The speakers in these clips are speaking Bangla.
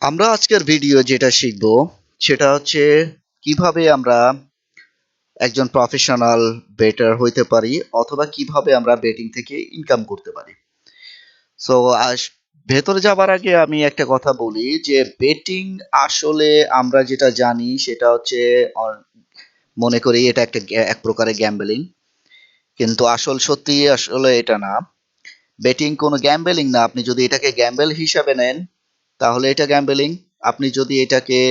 আমরা আজকের ভিডিও যেটা শিখব সেটা হচ্ছে কিভাবে আমরা একজন প্রফেশনাল বেটার হইতে পারি অথবা কিভাবে আমরা বেটিং থেকে ইনকাম করতে পারি। সো ভেতরে যাবার আগে আমি একটা কথা বলি যে বেটিং আসলে আমরা যেটা জানি সেটা হচ্ছে মনে করি এটা একটা এক প্রকারের গ্যাম্বলিং, কিন্তু আসল সত্যি আসলে এটা না। বেটিং কোনো গ্যাম্বলিং না। আপনি যদি এটাকে গ্যাম্বল হিসাবে নেন তাহলে এটা গ্যাম্বলিং। আপনি যদি এটাকে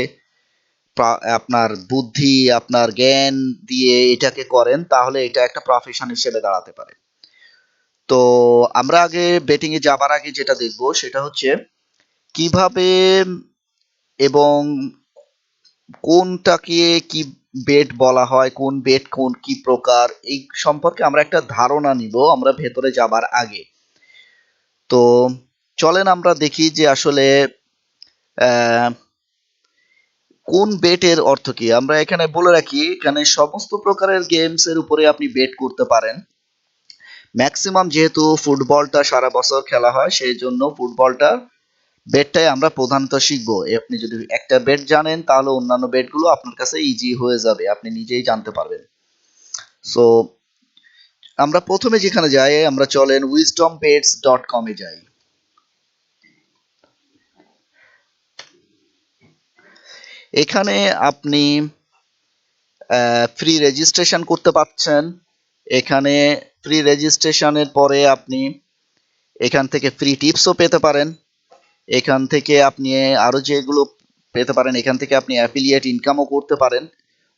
আপনার বুদ্ধি আপনার জ্ঞান দিয়ে এটাকে করেন তাহলে এটা একটা প্রফেশন হিসেবে দাঁড়াতে পারে। তো আমরা আগে বেটিং এ যাবার আগে যেটা দেখব সেটা হচ্ছে কিভাবে এবং কোনটাকে কি বেট বলা হয়, কোন বেট কোন কি প্রকার, এই সম্পর্কে আমরা একটা ধারণা নিব আমরা ভেতরে যাবার আগে। তো চলেন আমরা দেখি যে আসলে আহ কোন বেটের অর্থ কি। আমরা এখানে বলে রাখি এখানে সমস্ত প্রকারের গেমস এর উপরে আপনি বেট করতে পারেন। ম্যাক্সিমাম যেহেতু ফুটবলটা সারা বছর খেলা হয় সেই জন্য ফুটবলটা বেটটাই আমরা প্রধানত শিখবো। আপনি যদি একটা বেট জানেন তাহলে অন্যান্য বেটগুলো আপনার কাছে ইজি হয়ে যাবে, আপনি নিজেই জানতে পারবেন। সো আমরা প্রথমে যেখানে যাই আমরা চলেন wisdombets.com এ যাই। এখানে আপনি ফ্রি রেজিস্ট্রেশন করতে পারছেন। এখানে ফ্রি রেজিস্ট্রেশনের পরে আপনি এখান থেকে ফ্রি টিপসও পেতে পারেন। এখান থেকে আপনি আরো যেগুলো পেতে পারেন, এখান থেকে আপনি অ্যাফিলিয়েট ইনকামও করতে পারেন।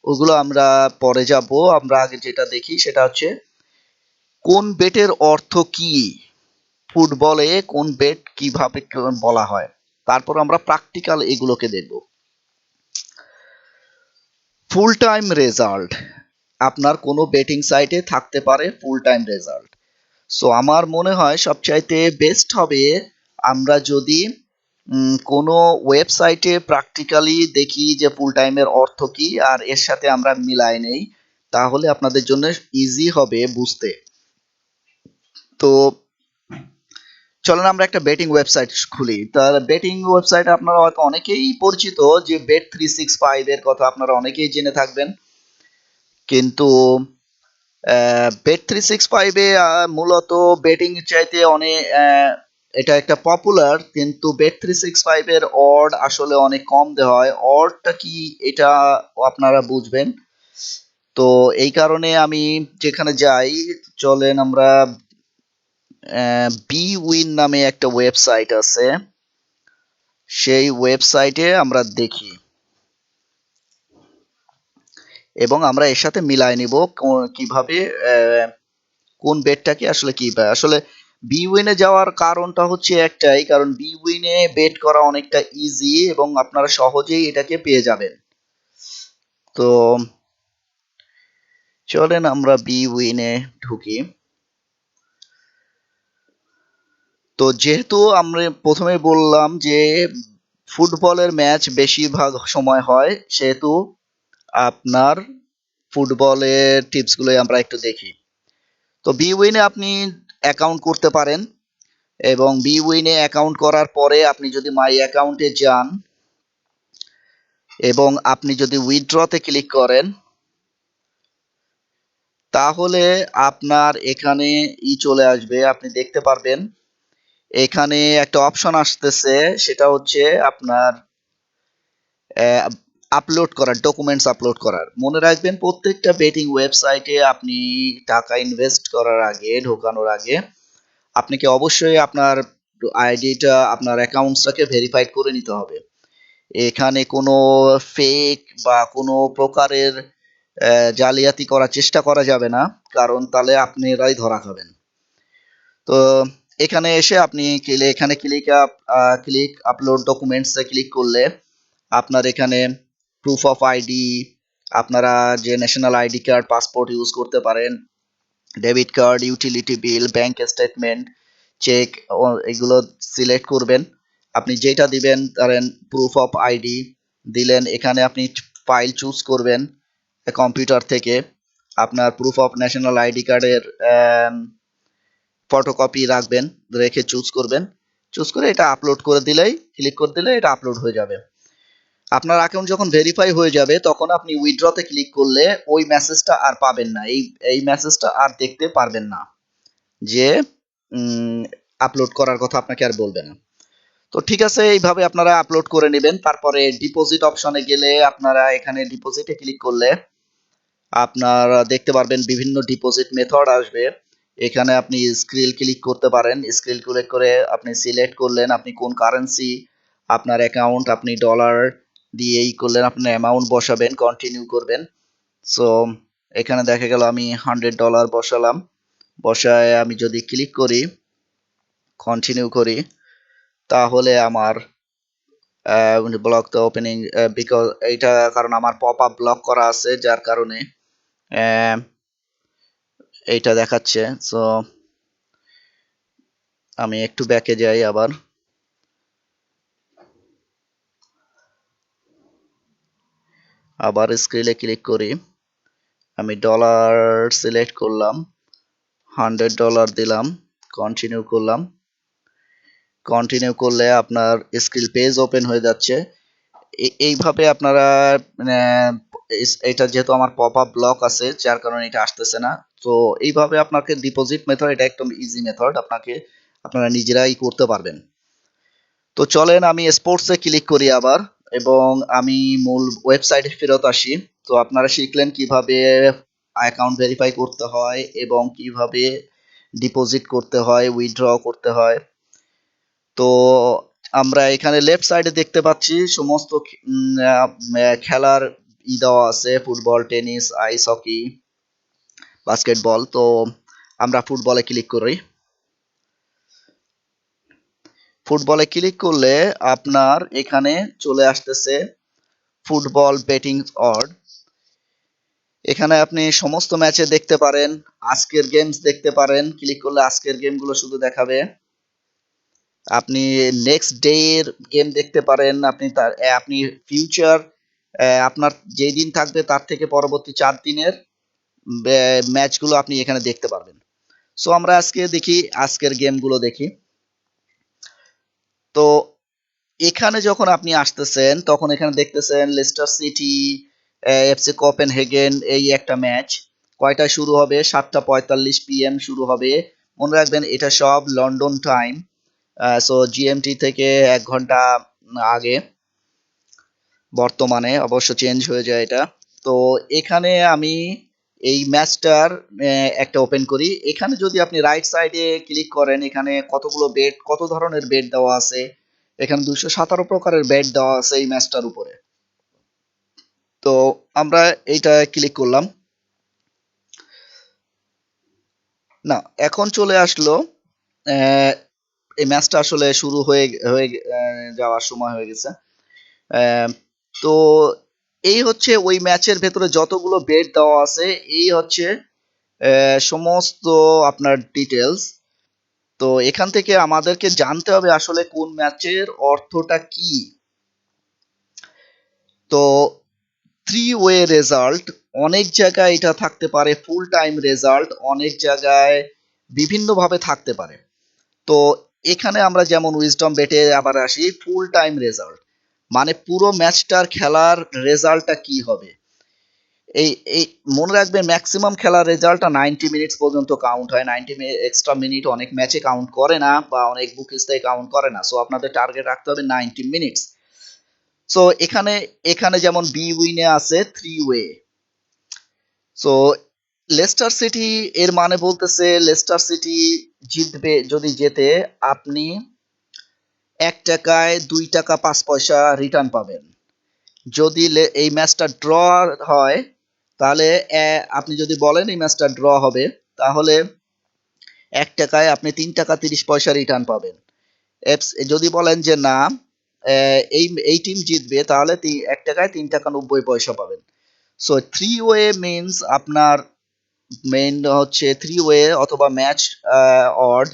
ওগুলো আমরা পরে যাব। আমরা আগে যেটা দেখি সেটা হচ্ছে কোন বেটের অর্থ কি, ফুটবলে কোন বেট কিভাবে বলা হয়, তারপর আমরা প্র্যাকটিক্যাল এগুলোকে দেখব। ফুল টাইম রেজাল্ট আপনার কোনো বেটিং সাইটে থাকতে পারে ফুল টাইম রেজাল্ট। সো আমার মনে হয় সবচাইতে বেস্ট হবে আমরা যদি কোনো ওয়েবসাইটে প্র্যাকটিক্যালি দেখি যে ফুল টাইমের অর্থ কি আর এর সাথে আমরা মিলাই নেই, তাহলে আপনাদের জন্য ইজি হবে বুঝতে। তো চলেন আমরা একটা বেটিং ওয়েবসাইট খুলি। তার বেটিং ওয়েবসাইট আপনারা হয়তো অনেকেই পরিচিত, যে bet365 এর কথা আপনারা অনেকেই জেনে থাকবেন। কিন্তু bet365 এ মূলত বেটিং চাইতে অনেক এটা একটা পপুলার, কিন্তু bet365 এর অড আসলে অনেক কম দেওয়া হয়। অডটা কি এটা আপনারা বুঝবেন। তো এই কারণে আমি যেখানে যাই, চলেন আমরা বি উইন নামে একটা ওয়েবসাইট আছে, সেই ওয়েবসাইটে আমরা দেখি এবং আমরা এর সাথে মিলাই নিব কিভাবে কোন বেটটাকে আসলে কি পায়। আসলে বি উইনে যাওয়ার কারণটা হচ্ছে একটাই, কারণ বি উইনে বেট করা অনেকটা ইজি এবং আপনারা সহজেই এটাকে পেয়ে যাবেন। তো চলেন আমরা বি উইনে ঢুকি। তো যেহেতু আমরা প্রথমে বললাম যে ফুটবলের ম্যাচ বেশিরভাগ সময় হয়, সেহেতু আপনার ফুটবলের টিপসগুলোই আমরা একটু দেখি। তো বি উইনে আপনি অ্যাকাউন্ট করতে পারেন এবং বি উইনে অ্যাকাউন্ট করার পরে আপনি যদি মাই অ্যাকাউন্টে যান এবং আপনি যদি উইথড্রতে ক্লিক করেন তাহলে আপনার এখানে চলে আসবে। আপনি দেখতে পারবেন এখানে একটা অপশন আসতেছে, সেটা হচ্ছে আপনার আপলোড করার, ডকুমেন্টস আপলোড করার। মনে রাখবেন প্রত্যেকটা বেটিং ওয়েবসাইটে আপনি টাকা ইনভেস্ট করার আগে, ঢোকানোর আগে আপনাকে অবশ্যই আপনার আইডিটা আপনার অ্যাকাউন্টসটাকে ভেরিফাইড করে নিতে হবে। এখানে কোনো ফেক বা কোনো প্রকারের জালিয়াতি করার চেষ্টা করা যাবে না, কারণ তাহলে আপনারাই ধরা খাবেন। তো এখানে এসে আপনি এখানে ক্লিক আপলোড ডকুমেন্টসে ক্লিক করলে আপনার এখানে প্রুফ অফ আইডি, আপনারা যে national ID card, passport use করতে পারেন, debit card, utility bill, bank statement, cheque, এগুলো সিলেক্ট করবেন। আপনি যেটা দিবেন ধরেন প্রুফ অফ আইডি দিলেন, এখানে আপনি ফাইল চুজ করবেন কম্পিউটার থেকে। আপনার প্রুফ অফ ন্যাশনাল আইডি কার্ডের ফটোকপি রাখবেন, রেখে চুজ করবেন। চুজ করে এটা আপলোড করে দিলেই, ক্লিক করে দিলে এটা আপলোড হয়ে যাবে। আপনার অ্যাকাউন্ট যখন ভেরিফাই হয়ে যাবে তখন আপনি উইথড্রতে ক্লিক করলে ওই মেসেজটা আর পাবেন না, এই মেসেজটা আর দেখতে পারবেন না যে আপলোড করার কথা আপনাকে আর বলবে না। তো ঠিক আছে, এইভাবে আপনারা আপলোড করে নেবেন। তারপরে ডিপোজিট অপশনে গেলে আপনারা এখানে ডিপোজিটে ক্লিক করলে আপনারা দেখতে পারবেন বিভিন্ন ডিপোজিট মেথড আসবে। এখানে আপনি স্ক্রিল ক্লিক করতে পারেন, স্ক্রিল ক্লিক করে আপনি সিলেক্ট করলেন আপনি কোন কারেন্সি আপনার অ্যাকাউন্ট, আপনি ডলার দিয়ে করলেন, আপনার অ্যামাউন্ট বসাবেন, কন্টিনিউ করবেন। সো এখানে দেখা গেল আমি $100 বসালাম, বসায় আমি যদি ক্লিক করি, কন্টিনিউ করি, তাহলে আমার ব্লক দ্য ওপেনিং, বিকজ এইটা কারণ আমার পপ আপ ব্লক করা আছে যার কারণে এইটা দেখাচ্ছে। সো আমি একটু ব্যাকে যাই, আবার স্ক্রিলে ক্লিক করি, আমি ডলার সিলেক্ট করলাম, $100 দিলাম, কন্টিনিউ করলাম। কন্টিনিউ করলে আপনার স্ক্রিল পেজ ওপেন হয়ে যাচ্ছে। এইভাবে আপনারা মানে এটা যেহেতু আমার পপ আপ ব্লক আছে যার কারণে এটা আসতেছে না। তো এইভাবে আপনাকে ডিপোজিট মেথড, এটা একদম ইজি মেথড, আপনারা নিজেরাই করতে পারবেন। তো চলেন আমি স্পোর্টসে ক্লিক করি আবার, এবং আমি মূল ওয়েবসাইটে ফেরত আসি। তো আপনারা শিখলেন কিভাবে অ্যাকাউন্ট ভেরিফাই করতে হয় এবং কিভাবে ডিপোজিট করতে হয়, উইথড্র করতে হয়। তো আমরা এখানে লেফট সাইডে দেখতে পাচ্ছি সমস্ত খেলার দেওয়া আছে, football, tennis, ice hockey, basketball. তো আমরা ফুটবলে ক্লিক করি। ফুটবলে ক্লিক করলে আপনার এখানে চলে আসতেছে ফুটবল বেটিং অড। এখানে আপনি সমস্ত ম্যাচে দেখতে পারেন, আজকের গেমস দেখতে পারেন, ক্লিক করলে আজকের গেমগুলো শুধু দেখাবে। আপনি নেক্সট ডে এর গেম দেখতে পারেন, আপনি ফিউচার আপনার যেই দিন থাকবে তার থেকে পরবর্তী 4 দিনের ম্যাচগুলো আপনি এখানে দেখতে পারবেন। সো আমরা আজকে দেখি, আজকের গেমগুলো দেখি। তো এখানে যখন আপনি আসতেছেন তখন এখানে দেখতেছেন লেস্টার সিটি এফসি কোপেনহেগেন, এই একটা ম্যাচ কয়টায় শুরু হবে, 7:45 PM শুরু হবে। মনে রাখবেন এটা সব লন্ডন টাইম, সো জিএমটি থেকে 1 ঘন্টা আগে, বর্তমানে অবশ্য চেঞ্জ হয়ে যায় এটা। তো এখানে আমি এই ম্যাচটার একটা ওপেন করি। এখানে যদি আপনি রাইট সাইডে ক্লিক করেন, এখানে কতগুলো বেড, কত ধরনের বেড দেওয়া আছে, এখানে 217 প্রকারের বেড দেওয়া আছে এই ম্যাচটার উপরে। তো আমরা এইটা ক্লিক করলাম। না, এখন চলে আসলো এই ম্যাচটা আসলে শুরু হয়ে হয়ে যাওয়ার সময় হয়ে গেছে। তো এই হচ্ছে ওই ম্যাচের ভেতরে যতগুলো বেড দেওয়া আছে, এই হচ্ছে সমস্ত আপনার ডিটেলস। তো এখান থেকে আমাদেরকে জানতে হবে আসলে কোন ম্যাচের অর্থটা কি। তো 3 ওয়ে রেজাল্ট, অনেক জায়গায় এটা থাকতে পারে ফুল টাইম রেজাল্ট, অনেক জায়গায় বিভিন্নভাবে থাকতে পারে। তো এখানে আমরা যেমন উইজডম বেটে আবার আসি, ফুল টাইম রেজাল্ট মানে পুরো ম্যাচটার খেলার রেজাল্টটা কি হবে। এই এই মনে রাখবেন ম্যাক্সিমাম খেলার রেজাল্টটা 90 মিনিটস পর্যন্ত কাউন্ট হয়। 90 এক্সট্রা মিনিট অনেক ম্যাচে কাউন্ট করে না, বা অনেক বুকিংসে কাউন্ট করে না। সো আপনাদের টার্গেট রাখতে হবে 90 মিনিটস। সো এখানে যেমন বি উইনে আছে 3 ওয়ে। সো লেস্টার সিটি এর মানে বলতেছে লেস্টার সিটি জিতবে, যদি জেতে আপনি 1 টাকায় 2 টাকা 5 পয়সা রিটার্ন পাবেন। যদি এই ম্যাচটা ড্র হয়, তাহলে আপনি যদি বলেন এই ম্যাচটা ড্র হবে, তাহলে 1 টাকায় আপনি 3 টাকা 30 পয়সা রিটার্ন পাবেন। যদি বলেন যে না, এই টিম জিতবে, তাহলে 1 টাকায় 3 টাকা 90 পয়সা পাবেন। সো 3 ওয়ে মিনস আপনার মেইন হচ্ছে 3 ওয়ে অথবা ম্যাচ অড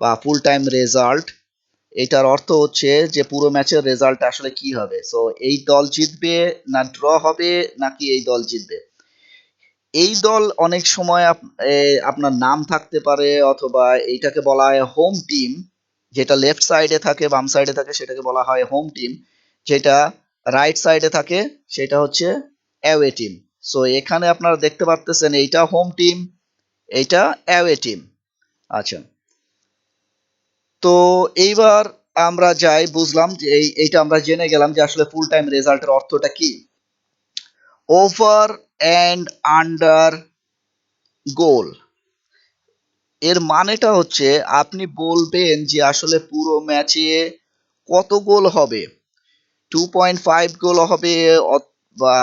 বা ফুল টাইম রেজাল্ট। এটার অর্থ হচ্ছে যে পুরো ম্যাচের রেজাল্ট আসলে কি হবে। সো এই দল জিতবে না ড্র হবে, নাকি এই দল জিতবে। এই দল অনেক সময় আপনার নাম থাকতে পারে, অথবা এইটাকে বলা হয় হোম টিম। যেটা লেফট সাইডে থাকে বাম সাইডে থাকে সেটাকে বলা হয় হোম টিম, যেটা রাইট সাইডে থাকে সেটা হচ্ছে অ্যাওয়ে টিম। সো এখানে আপনারা দেখতে পাচ্ছেন এইটা হোম টিম, এইটা অ্যাওয়ে টিম। আচ্ছা, তো এইবার আমরা যাই, বুঝলাম যে এইটা আমরা জেনে গেলাম যে আসলে ফুল টাইম রেজাল্টের অর্থটা কি। ওভার অ্যান্ড আন্ডার গোল এর মানেটা হচ্ছে আপনি বলবেন যে আসলে পুরো ম্যাচে কত গোল হবে, 2.5 গোল হবে বা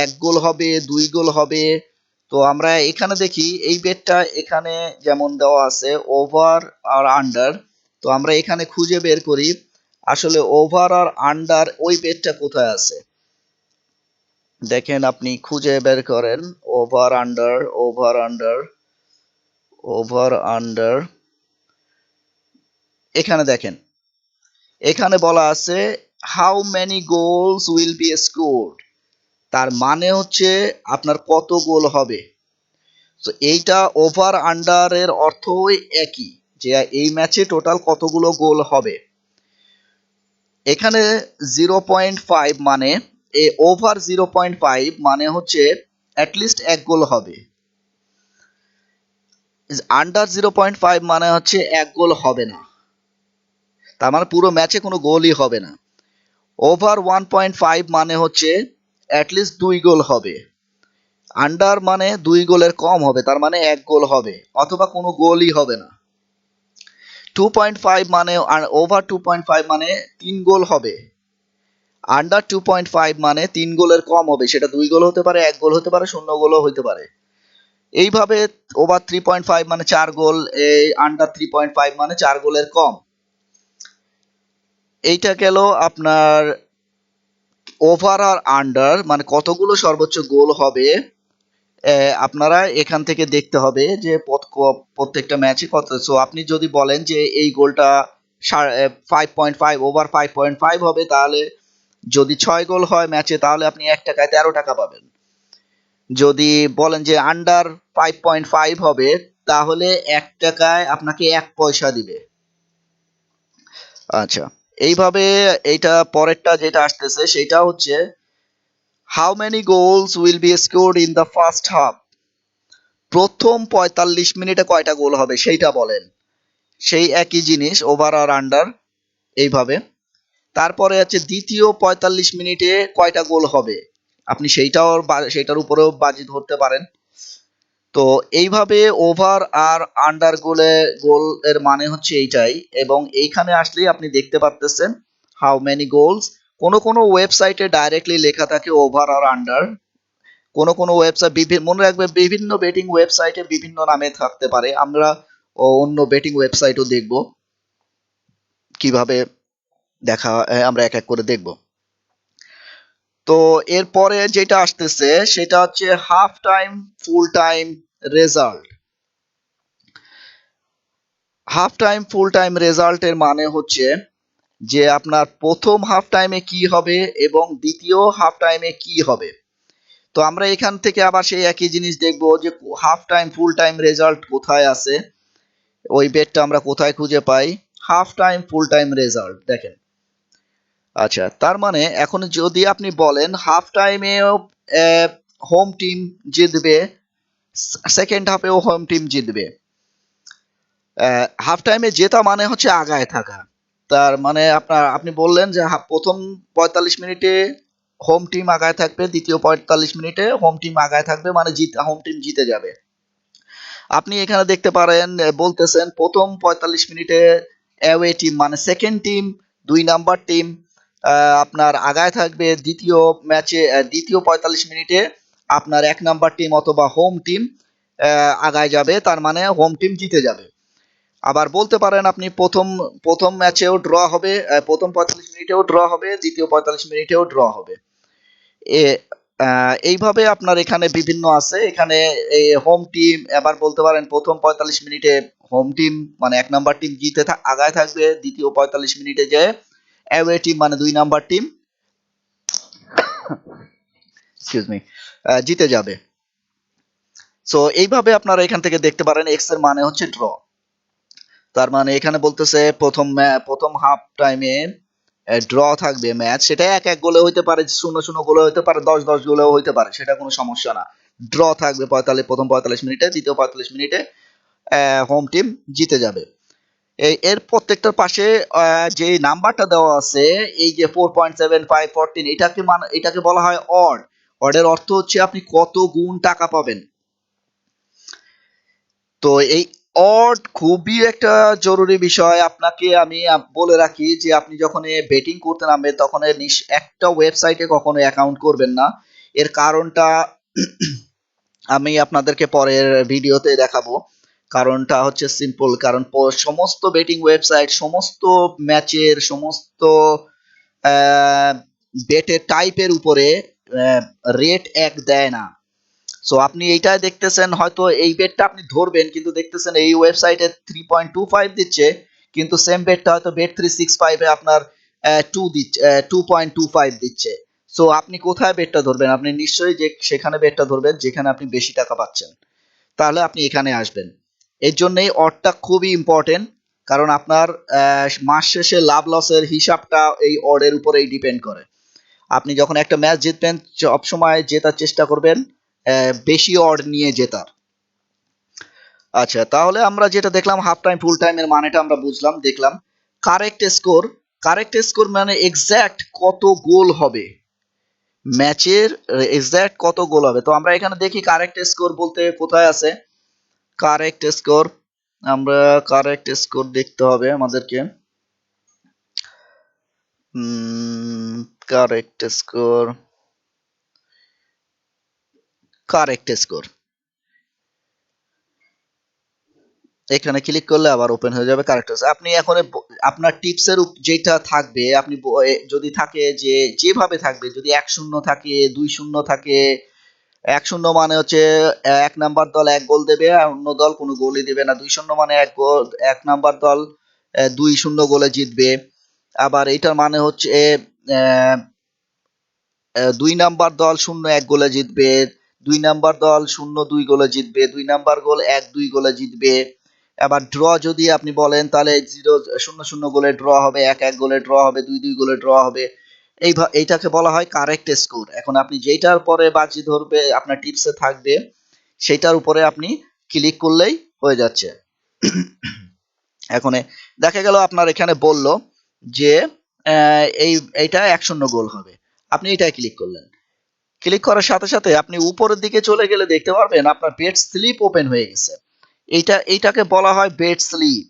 1 গোল হবে, 2 গোল হবে। তো আমরা এখানে দেখি এই বেটটা এখানে যেমন দেওয়া আছে ওভার আর আন্ডার, তো আমরা এখানে খুঁজে বের করি আসলে ওভার আর আন্ডার ওই বেটটা কোথায় আছে। দেখেন আপনি খুঁজে বের করেন over under, over under, over under, এখানে দেখেন এখানে বলা আছে how many goals will be scored, তার মানে হচ্ছে আপনার কত গোল হবে। তো এইটা ওভার আন্ডার এর অর্থ একই, যে এই ম্যাচে টোটাল কতগুলো গোল হবে। এখানে 0.5 মানে ওভার 0.5 মানে হচ্ছে অ্যাটলিস্ট 1 গোল হবে, আন্ডার 0.5 মানে হচ্ছে 1 গোল হবে না, তার মানে পুরো ম্যাচে কোনো গোলই হবে না। ওভার 1.5 মানে হচ্ছে অ্যাটলিস্ট 2 গোল হবে, আন্ডার মানে 2 গোলের কম হবে, তার মানে 1 গোল হবে অথবা কোনো গোলই হবে না। 2.5 মানে ওভার 2.5 মানে 3 গোল হবে, আন্ডার 2.5 মানে 3 গোলের কম হবে, সেটা 2 গোল হতে পারে, 1 গোল হতে পারে, 0 গোলও হতে পারে। এইভাবে ওভার 3.5 মানে 4 গোল, আন্ডার 3.5 মানে 4 গোলের কম। এইটা গেল আপনার ওভার আর আন্ডার মানে কতগুলো সর্বোচ্চ গোল হবে। আপনারা এখান থেকে দেখতে হবে যে প্রত্যেকটা ম্যাচে কত। সো আপনি যদি বলেন যে এই গোলটা 5.5 ওভার 5.5 হবে, তাহলে যদি 6 গোল হয় ম্যাচে তাহলে আপনি 1 টাকায় 13 টাকা পাবেন। যদি বলেন যে আন্ডার 5.5 হবে তাহলে 1 টাকায় আপনাকে 1 পয়সা দিবে। আচ্ছা, এইভাবে এইটা পরেরটা যেটা আসতেছে সেটা হচ্ছে how many goals will be scored in the first half, প্রথম 45 মিনিটে কয়টা গোল হবে সেইটা বলেন। সেই একই জিনিস ওভার আর আন্ডার এইভাবে। তারপরে হচ্ছে দ্বিতীয় 45 মিনিটে কয়টা গোল হবে, আপনি সেইটার উপরেও বাজি ধরতে পারেন। তো এইভাবে ওভার আর আন্ডার গোল এর মানে হচ্ছে এইটাই, এবং এইখানে আসলেই আপনি দেখতে পারতেছেন হাউ মেনি গোলস। কোনো ওয়েবসাইটে ডাইরেক্টলি লেখা থাকে ওভার আর আন্ডার, কোনো ওয়েবসাইট মনে রাখবে বিভিন্ন বেটিং ওয়েবসাইটে বিভিন্ন নামে থাকতে পারে। আমরা অন্য বেটিং ওয়েবসাইটও দেখব কিভাবে দেখা, আমরা এক এক করে দেখব। তো এরপরে যেটা আসতেছে সেটা হচ্ছে half time full time result. Half time full time রেজাল্টের মানে হচ্ছে যে আপনার প্রথম হাফ টাইমে কি হবে এবং দ্বিতীয় হাফ টাইমে কি হবে। তো আমরা এখান থেকে আবার সেই একই জিনিস দেখব যে half time full time result কোথায় আছে, ওই বেটটা আমরা কোথায় খুঁজে পাই। Half time full time result দেখেন। আচ্ছা, তার মানে এখন যদি আপনি বলেন হাফ টাইমেও হোম টিম জিতবে, সেকেন্ড হাফেও হোম টিম জিতবে। হাফ টাইমে জেতা মানে হচ্ছে আগায় থাকা, তার মানে আপনি বললেন যে প্রথম 45 মিনিটে হোম টিম আগায় থাকবে, দ্বিতীয় 45 মিনিটে হোম টিম আগায় থাকবে, মানে হোম টিম জিতে যাবে। আপনি এখানে দেখতে পারেন বলতেছেন প্রথম 45 মিনিটে অ্যাওয়ে টিম মানে সেকেন্ড টিম, 2 নাম্বার টিম আপনার আগায় থাকবে, দ্বিতীয় ম্যাচে দ্বিতীয় 45 মিনিটে আপনার 1 নাম্বার টিম অথবা হোম টিম আগায় যাবে, তার মানে হোম টিম জিতে যাবে। আবার বলতে পারেন আপনি প্রথম ম্যাচেও ড্র হবে, প্রথম 45 মিনিটেও ড্র হবে, দ্বিতীয় 45 মিনিটেও ড্র হবে। এইভাবে আপনার এখানে বিভিন্ন আছে। এখানে হোম টিম আবার বলতে পারেন প্রথম 45 মিনিটে হোম টিম মানে 1 নাম্বার টিম আগায় থাকবে, দ্বিতীয় 45 মিনিটে যে অ্যাওয়ে টিম মানে 2 নাম্বার টিম এক্সকিউজ মি জিতে যাবে। সো এইভাবে আপনারা এখান থেকে দেখতে পারেন এক্স এর মানে হচ্ছে ড্র। তার মানে এখানে বলতেছে প্রথম হাফ টাইমে ড্র থাকবে ম্যাচ, সেটা এক এক গোলে হইতে পারে, 0-0 গোলে হইতে পারে, 10-10 গোলেও হইতে পারে, সেটা কোনো সমস্যা না। ড্র থাকবে প্রথম 45 মিনিটে, দ্বিতীয় 45 মিনিটে হোম টিম জিতে যাবে। এর প্রত্যেকটার পাশে যে নাম্বারটা দেওয়া আছে, এই যে 4.7514, এটাকে বলা হয় অড। অডের অর্থ হচ্ছে আপনি কত গুণ টাকা পাবেন। তো এই অড খুবই একটা জরুরি বিষয়। আপনাকে আমি বলে রাখি যে আপনি যখন বেটিং করতে নামবেন তখন একটা ওয়েবসাইটে কখনো অ্যাকাউন্ট করবেন না। এর কারণটা আমি আপনাদেরকে পরের ভিডিওতে দেখাবো। কারণটা হচ্ছে সিম্পল, কারণ সমস্ত বেটিং ওয়েবসাইট সমস্ত ম্যাচের সমস্ত বেটের টাইপের উপরে রেট এক দেয় না। সো আপনি এইটাই দেখতেছেন, হয়তো এই বেটটা আপনি ধরবেন কিন্তু দেখতেছেন এই ওয়েবসাইটে 3.25 দিচ্ছে, কিন্তু সেম বেটটা হয়তো Bet365 এ আপনার 2.25 দিচ্ছে। সো আপনি কোথায় বেটটা ধরবেন? আপনি নিশ্চয়ই যে সেখানে বেটটা ধরবেন যেখানে আপনি বেশি টাকা পাচ্ছেন, তাহলে আপনি এখানে আসবেন। এর জন্যই অডটা খুবই ইম্পর্টেন্ট, কারণ আপনার মাস শেষে লাভ লসের হিসাবটা এই অডের উপরেই ডিপেন্ড করে। আপনি যখন একটা ম্যাচ জিতবেন সবসময় জেতার চেষ্টা করবেন বেশি অড নিয়ে জেতার। আচ্ছা, তাহলে আমরা যেটা দেখলাম হাফ টাইম ফুল টাইমের মানেটা আমরা বুঝলাম, দেখলাম। কারেক্ট স্কোর মানে এক্স্যাক্ট কত গোল হবে, ম্যাচের এক্স্যাক্ট কত গোল হবে। তো আমরা এখানে দেখি কারেক্ট স্কোর বলতে কোথায় আছে। কারেক্ট স্কোর, আমরা কারেক্ট স্কোর দেখতে হবে আমাদেরকে। কারেক্ট স্কোর, কারেক্ট স্কোর এখানে ক্লিক করলে আবার ওপেন হয়ে যাবে কারেক্ট। আপনি এখন আপনার টিপসের যেটা থাকবে, আপনি যদি থাকে যে যেভাবে থাকবে, যদি 1-0 থাকে, 2-0 থাকে, 1-0 মানে হচ্ছে এক নাম্বার দল এক গোল দেবে আর অন্য দল কোনো গোলই দেবে না। 2-0 মানে এক নাম্বার দল 2-0 গোলে জিতবে। আবার এটার মানে হচ্ছে 2 নাম্বার দল 0-1 গোলে জিতবে, 2 নাম্বার দল 0-2 গোলে জিতবে, 2 নাম্বার গোল 1-2 গোলে জিতবে। আবার ড্র যদি আপনি বলেন তাহলে 0-0 গোলে ড্র হবে, 1-1 গোলে ড্র হবে, 2-2 গোলে ড্র হবে। এইটাকে বলা হয় কারেক্ট স্কোর। এখন আপনি যেইটার পরে বাজি ধরবে আপনার টিপসে থাকবে, সেইটার উপরে আপনি ক্লিক করলেই হয়ে যাচ্ছে। এখন দেখা গেল আপনার এখানে বলল যে এইটা 1-0 গোল হবে, আপনি এটাই ক্লিক করলেন। ক্লিক করার সাথে সাথে আপনি উপরের দিকে চলে গেলে দেখতে পারবেন আপনার বেট স্লিপ ওপেন হয়ে গেছে। এইটাকে বলা হয় বেট স্লিপ।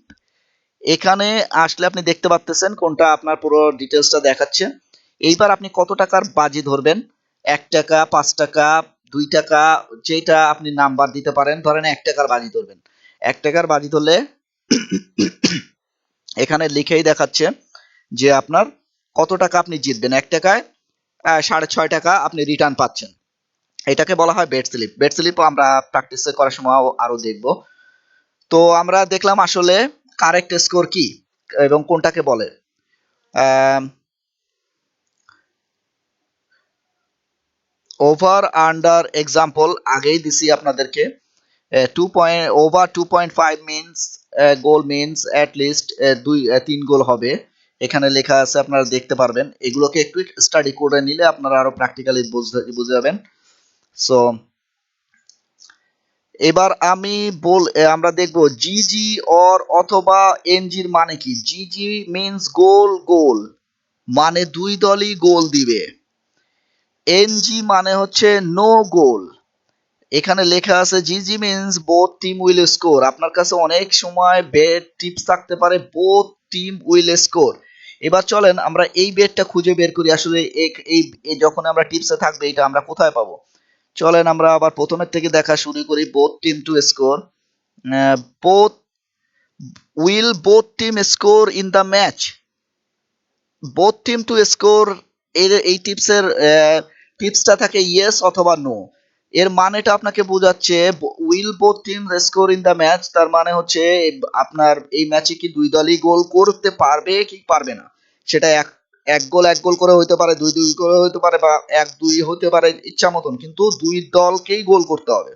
এখানে আসলে আপনি দেখতে পাচ্ছেন কোনটা আপনার পুরো ডিটেলসটা দেখাচ্ছে। এইবার আপনি কত টাকার বাজি ধরবেন, 1 টাকা, 5 টাকা, 2 টাকা, যেটা আপনি নাম্বার দিতে পারেন। ধরেন 1 টাকার বাজি ধরবেন। 1 টাকার বাজি ধরলে এখানে লিখেই দেখাচ্ছে যে আপনার কত টাকা আপনি জিতবেন। 1 টাকায় 6.5 টাকা আপনি রিটার্ন পাচ্ছেন। এটাকে বলা হয় বেট স্লিপ। বেট স্লিপ আমরা প্র্যাকটিস করার সময় আরো দেখব। তো আমরা দেখলাম আসলে কারেক্ট স্কোর কি এবং কোনটাকে বলে। ওভার আন্ডার এক্সাম্পল আগেই দিছি আপনাদেরকে। Over 2.5 means goal means at least 3 গোল হবে। এখানে লেখা আছে, আপনারা দেখতে পারবেন। এগুলোকে একটু স্টাডি করে নিলে আপনারা আরো প্র্যাকটিক্যালি বুঝে যাবেন। সো এবার আমরা দেখব জিজি অর অথবা এনজির মানে কি। জিজি মিনস গোল, মানে দুই দলই গোল দিবে। এনজি মানে হচ্ছে নো গোল। এখানে লেখা আছে GG means both team will score. আপনার কাছে অনেক সময় বেট টিপস থাকতে পারে বোথ টিম উইল স্কোর। এবার চলেন আমরা এই বেটটা খুঁজে বের করি, আসলে যখন আমরা টিপসে থাকবে এটা আমরা কোথায় পাবো। চলেন আমরা আবার প্রথমের থেকে দেখা শুরু করি। Both team to score, both both team score in the match. Both team to score এই টিপসটা থাকে ইয়েস অথবা নো। এর মানেটা আপনাকে বোঝাচ্ছে will both team score in the match, তার মানে হচ্ছে আপনার এই ম্যাচে কি দুই দলই গোল করতে পারবে কি পারবে না। সেটা এক গোল করে হইতে পারে, 2-2 করে হইতে পারে, বা 1-2 হতে পারে ইচ্ছা মতন, কিন্তু দুই দলকেই গোল করতে হবে।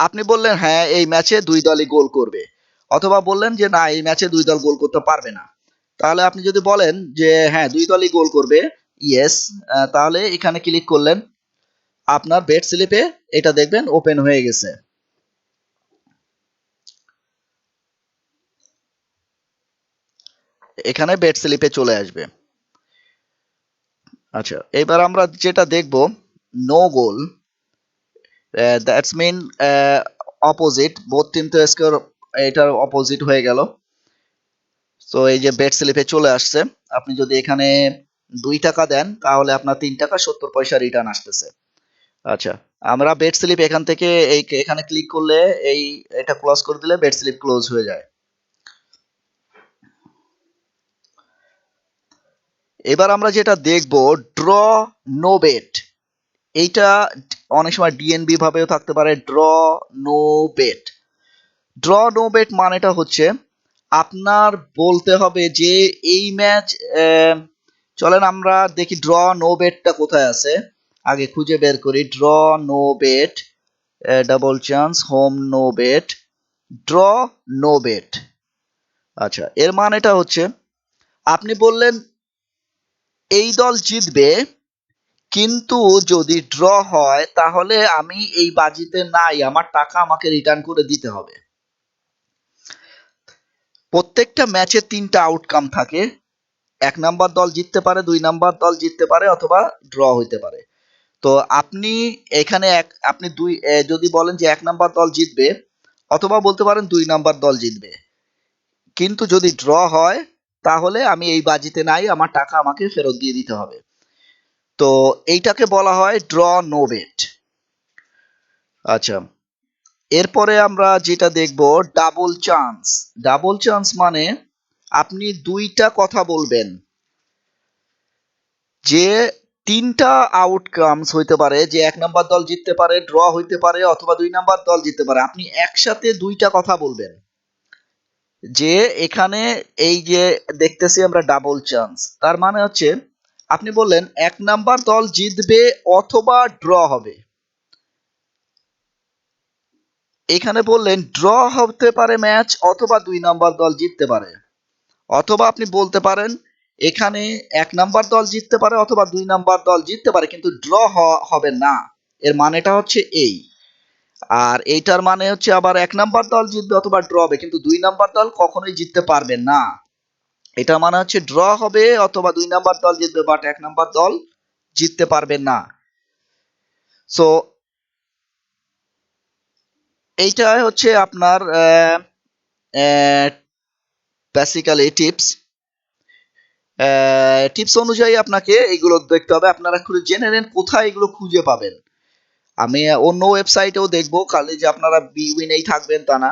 আপনি বললেন হ্যাঁ এই ম্যাচে দুই দলই গোল করবে, অথবা বললেন যে না এই ম্যাচে দুই দল গোল করতে পারবে না, তাহলে আপনি যদি বলেন যে হ্যাঁ দুই দলই গোল করবে, ইয়েস, তাহলে এখানে ক্লিক করলেন, আপনার বেট স্লিপে এটা দেখবেন ওপেন হয়ে গেছে। এখানে বেট স্লিপে চলে আসবে। আচ্ছা, এবার আমরা যেটা দেখব no goal, that's mean opposite, both team to score, এটার অপোজিট হয়ে গেল। তো এই যে বেট স্লিপে চলে আসছে, আপনি যদি এখানে 2 টাকা দেন তাহলে আপনার 3 টাকা 70 পয়সা রিটার্ন আসতেছে। আচ্ছা, আমরা বেট স্লিপ এখান থেকে এখানে ক্লিক করলে এটা ক্লোজ করে দিলে বেট স্লিপ ক্লোজ হয়ে যায়। এবার আমরা যেটা দেখব ড্র নো বেট, এইটা অনেক সময় ডিএনবি ভাবেও থাকতে পারে, draw no bet. Draw no bet মানেটা হচ্ছে আপনার বলতে হবে যে এই ম্যাচ, চলেন আমরা দেখি ড্র নো বেটটা কোথায় আছে, আগে খুঁজে বের করি। Draw no bet, double chance, home no bet, draw no bet. আচ্ছা, এর মানেটা হচ্ছে আপনি বললেন এই দল জিতবে, কিন্তু যদি ড্র হয় তাহলে আমি এই বাজিতে নাই, আমার টাকা আমাকে রিটার্ন করে দিতে হবে। প্রত্যেকটা ম্যাচে 3টা আউটকাম থাকে, 1 নাম্বার দল জিততে পারে, 2 নাম্বার দল জিততে পারে, অথবা ড্র হইতে পারে। তো আপনি এখানে আপনি যদি বলেন যে 1 নাম্বার দল জিতবে, অথবা বলতে পারেন 2 নাম্বার দল জিতবে, কিন্তু যদি ড্র হয় তাহলে আমি এই বাজিতে নাই, আমার টাকা আমাকে ফেরত দিয়ে দিতে হবে। তো এইটাকে বলা হয় ড্র নো বেট। আচ্ছা, এরপরে আমরা যেটা দেখব ডাবল চান্স। ডাবল চান্স মানে আপনি 2টা কথা বলবেন, যে 3টা আউটকামস হইতে পারে, যে 1 নাম্বার দল জিততে পারে, ড্র হইতে পারে, অথবা 2 নাম্বার দল জিততে পারে। আপনি একসাথে 2টা কথা বলবেন, যে এখানে এই যে দেখতেছি আমরা ডাবল চান্স, তার মানে হচ্ছে আপনি বললেন 1 নাম্বার দল জিতবে অথবা ড্র হবে। এখানে বললেন ড্র হতে পারে ম্যাচ, অথবা 2 নাম্বার দল জিততে পারে। অথবা আপনি বলতে পারেন এখানে 1 নাম্বার দল জিততে পারে অথবা 2 নাম্বার দল জিততে পারে, কিন্তু ড্র হবে না। এর মানেটা হচ্ছে এই। আর এইটার মানে হচ্ছে আবার 1 নাম্বার দল জিতবে অথবা ড্র হবে, কিন্তু 2 নাম্বার দল কখনোই জিততে পারবে না। এটা মানে হচ্ছে ড্র হবে অথবা 2 নাম্বার দল জিতবে, বাট 1 নাম্বার দল জিততে পারবে না। সো এইটা হচ্ছে আপনার বেসিক্যালি টিপস। টিপস অনুযায়ী আপনাকে এইগুলো দেখতে হবে। আপনারা খুঁজে জেনে নেন কোথায় এগুলো খুঁজে পাবেন। আমি অন্য ওয়েবসাইটেও দেখবো, খালি যে আপনারা উইনেই থাকবেন তা না।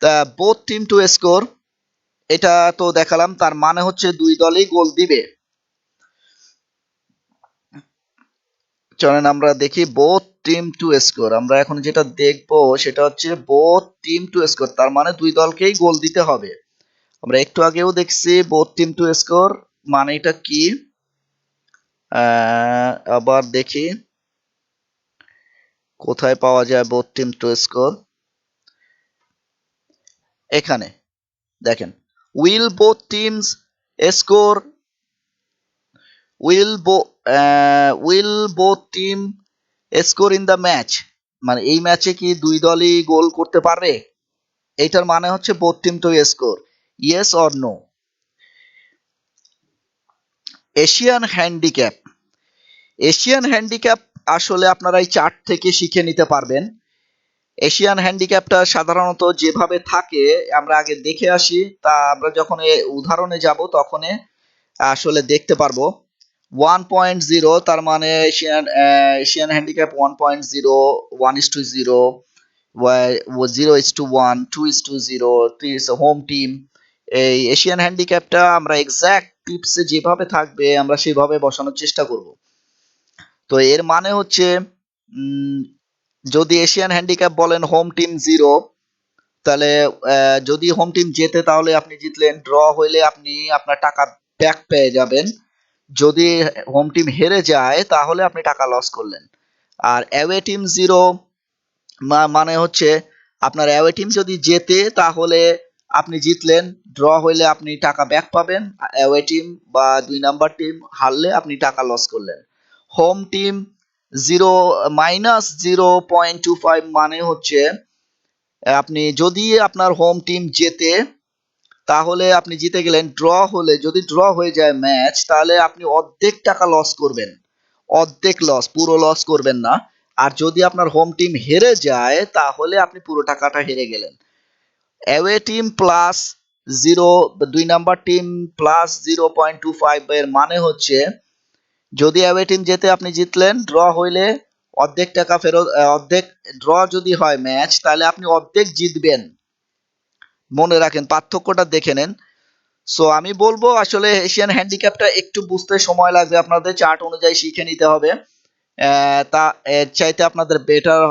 তা বোথ টিম টু স্কোর, এটা তো দেখালাম, তার মানে হচ্ছে 2 দলই গোল দিবে। চলেন আমরা দেখি বোথ টিম টু স্কোর। আমরা এখন যেটা দেখবো সেটা হচ্ছে বোথ টিম টু স্কোর, তার মানে 2 দলকেই গোল দিতে হবে। আমরা একটু আগেও দেখছি বোথ টিম টু স্কোর মানে এটা কি, আবার দেখি কোথায় পাওয়া যায় বোথ টিম টু স্কোর। এখানে দেখেন, will both teams score, will both team score in the match, মানে এই ম্যাচে কি 2 দলই গোল করতে পারবে, এইটার মানে হচ্ছে both team to score, yes or no. Asian handicap, Asian handicap আসলে আপনারা এই চার্ট থেকে শিখে নিতে পারবেন। এশিয়ান হ্যান্ডিক্যাপটা সাধারণত যেভাবে থাকে আমরা আগে দেখে আসি, তা আমরা যখন উদাহরণে যাব তখন আসলে দেখতে পারবো। 1.0 তার মানে এশিয়ান হ্যান্ডিক্যাপ 1.0, 1:0, 0:1, 2:0, 3 হোম টিম। এই এশিয়ান হ্যান্ডিক্যাপটা আমরা এক্সাক্ট টিপসে যেভাবে থাকবে আমরা সেভাবে বসানোর চেষ্টা করব। তো এর মানে হচ্ছে যদি এশিয়ান হ্যান্ডিক্যাপ বলেন হোম টিম 0, তাহলে যদি হোম টিম জেতে তাহলে আপনি জিতলেন, ড্র হইলে আপনি আপনার টাকা ব্যাক পেয়ে যাবেন, যদি হোম টিম হেরে যায় তাহলে আপনি টাকা লস করলেন। আর অ্যাওয়ে টিম 0 মানে হচ্ছে আপনার অ্যাওয়ে টিম যদি জেতে তাহলে আপনি জিতলেন, ড্র হইলে আপনি টাকা ব্যাক পাবেন। অ্যাওয়ে টিম বা 2 নাম্বার টিম হারলে আপনি টাকা লস করলেন। হোম টিম 0 - 0.25 মানে হচ্ছে আপনি যদি আপনার হোম টিম জেতে তাহলে আপনি জিতে গেলেন। ড্র হলে, যদি ড্র হয়ে যায় ম্যাচ, তাহলে আপনি অর্ধেক টাকা লস করবেন। অর্ধেক লস, পুরো লস করবেন না। আর যদি আপনার হোম টিম হেরে যায় তাহলে আপনি পুরো টাকাটা হেরে গেলেন। Away team plus 0, 2 number team plus 0.25 এর মানে হচ্ছে যদি অ্যাওয়ে টিম জেতে আপনি জিতলেন, ড্র হইলে অর্ধেক টাকা ফেরত, অর্ধেক। ড্র যদি হয় ম্যাচ তাহলে আপনি অর্ধেক জিতবেন। মনে রাখেন, পার্থক্যটা দেখে নেন। সো আমি বলবো আসলে এশিয়ান হ্যান্ডিক্যাপটা একটু বুঝতে সময় লাগবে, আপনাদের চার্ট অনুযায়ী শিখে নিতে হবে। তা এর চাইতে আপনাদের বেটার,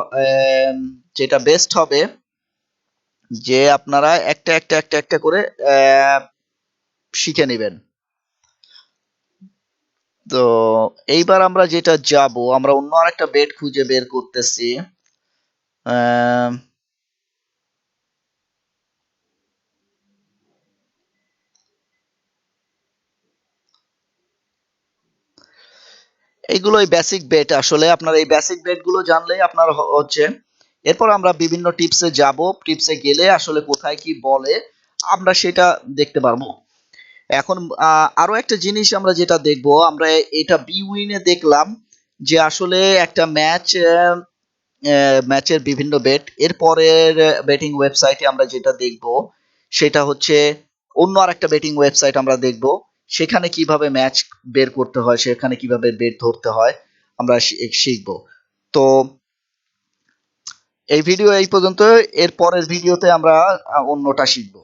যেটা বেস্ট হবে যে আপনারা একটা একটা একটা একটা করে শিখে নেবেন। তো এইবার আমরা যেটা যাব, আমরা অন্য আরেকটা বেট খুঁজে বের করতেছি। আহ, এইগুলোই বেসিক বেট। আসলে আপনার এই বেসিক বেট গুলো জানলেই আপনার হচ্ছে। এরপর আমরা বিভিন্ন টিপসে যাব, টিপসে গেলে আসলে কোথায় কি বলে আমরা সেটা দেখতে পারবো। এখন আরো একটা জিনিস আমরা যেটা দেখব, আমরা এটা বি উইনে দেখলাম যে আসলে একটা ম্যাচের বিভিন্ন বেট। এরপরের বেটিং ওয়েবসাইটে আমরা যেটা দেখব সেটা হচ্ছে অন্য আরেকটা বেটিং ওয়েবসাইট আমরা দেখব, সেখানে কিভাবে ম্যাচ বের করতে হয়, সেখানে কিভাবে বেট ধরতে হয় আমরা শিখব। তো এই ভিডিও এই পর্যন্ত, এর পরের ভিডিওতে আমরা অন্যটা শিখব।